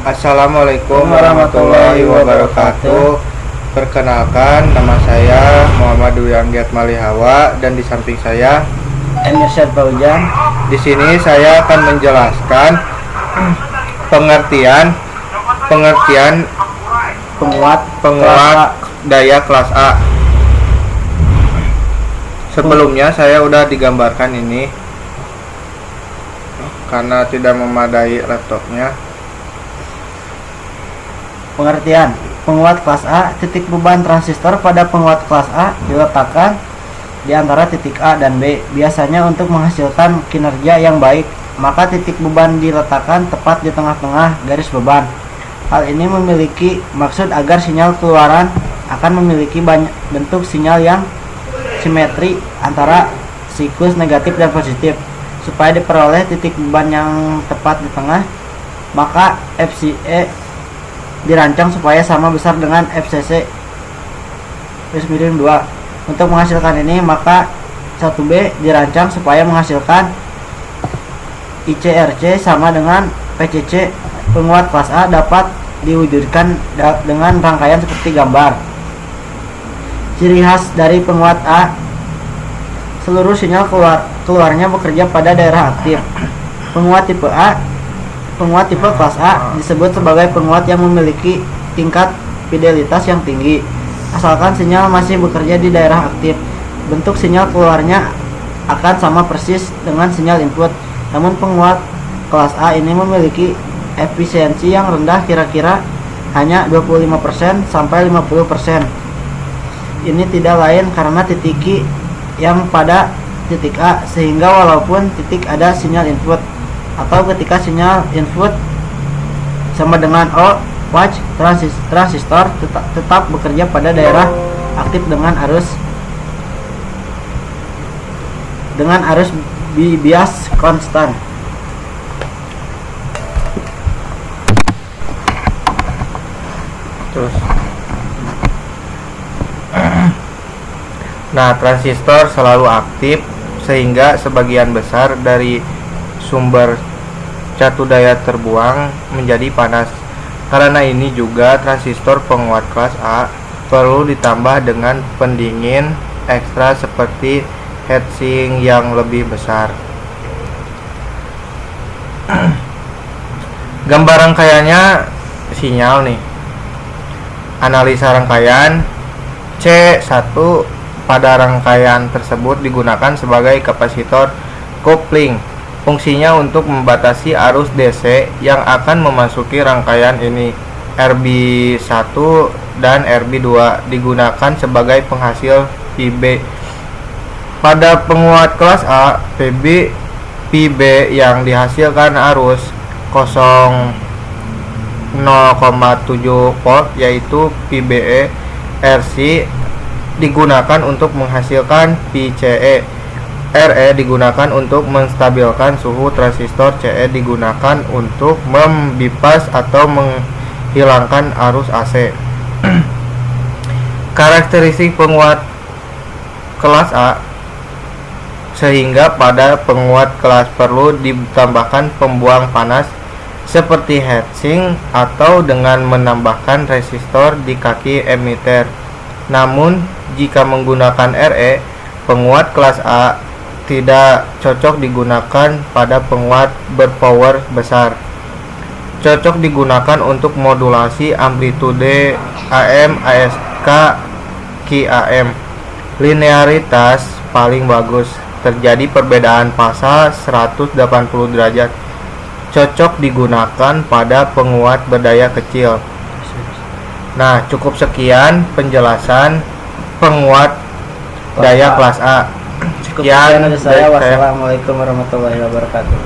Assalamualaikum warahmatullahi wabarakatuh. Perkenalkan, nama saya Muhammad Dwi Anggiat Malihawa dan di samping saya Emirsyad Paujan. di sini saya akan menjelaskan pengertian Penguat daya kelas A. Sebelumnya saya udah digambarkan ini karena tidak memadai laptopnya. Pengertian penguat kelas A. Titik beban transistor pada penguat kelas A diletakkan di antara titik A dan B, biasanya untuk menghasilkan kinerja yang baik. Maka titik beban diletakkan tepat di tengah-tengah garis beban. Hal ini memiliki maksud agar sinyal keluaran akan memiliki banyak bentuk sinyal yang simetri antara siklus negatif dan positif. Supaya diperoleh titik beban yang tepat di tengah, maka FCE dirancang supaya sama besar dengan FCC +2. Untuk menghasilkan ini, maka 1B dirancang supaya menghasilkan ICRC sama dengan PCC. Penguat kelas A dapat diwujudkan dengan rangkaian seperti gambar. Ciri khas dari penguat A: seluruh sinyal keluarnya bekerja pada daerah aktif. Penguat tipe A, penguat tipe kelas A disebut sebagai penguat yang memiliki tingkat fidelitas yang tinggi, asalkan sinyal masih bekerja di daerah aktif. Bentuk sinyal keluarnya akan sama persis dengan sinyal input. Namun penguat kelas A ini memiliki efisiensi yang rendah, kira-kira hanya 25% sampai 50%. Ini tidak lain karena titik Q yang pada titik A, sehingga walaupun titik ada sinyal input atau ketika sinyal input sama dengan O, watch transistor tetap bekerja pada daerah aktif dengan arus bias konstan. Terus, nah, transistor selalu aktif sehingga sebagian besar dari sumber catu daya terbuang menjadi panas. Karena ini juga transistor penguat kelas A perlu ditambah dengan pendingin ekstra seperti heatsink yang lebih besar. Gambar rangkaiannya sinyal nih. Analisa rangkaian C1. Pada rangkaian tersebut digunakan sebagai kapasitor coupling. Fungsinya untuk membatasi arus DC yang akan memasuki rangkaian ini. RB1 dan RB2 digunakan sebagai penghasil PB. Pada penguat kelas A, PB yang dihasilkan arus 0,7 volt yaitu PBE. RC digunakan untuk menghasilkan PCE. RE digunakan untuk menstabilkan suhu transistor. CE digunakan untuk membypass atau menghilangkan arus AC. Karakteristik penguat kelas A: sehingga pada penguat kelas perlu ditambahkan pembuang panas seperti heatsink atau dengan menambahkan resistor di kaki emitter. Namun jika menggunakan RE, penguat kelas A tidak cocok digunakan pada penguat berpower besar. Cocok digunakan untuk modulasi amplitude AM, ASK, QAM. Linearitas paling bagus. Terjadi perbedaan fasa 180 derajat. Cocok digunakan pada penguat berdaya kecil. Nah, cukup sekian penjelasan penguat daya kelas A. Sekian dari saya. Wassalamualaikum warahmatullahi wabarakatuh.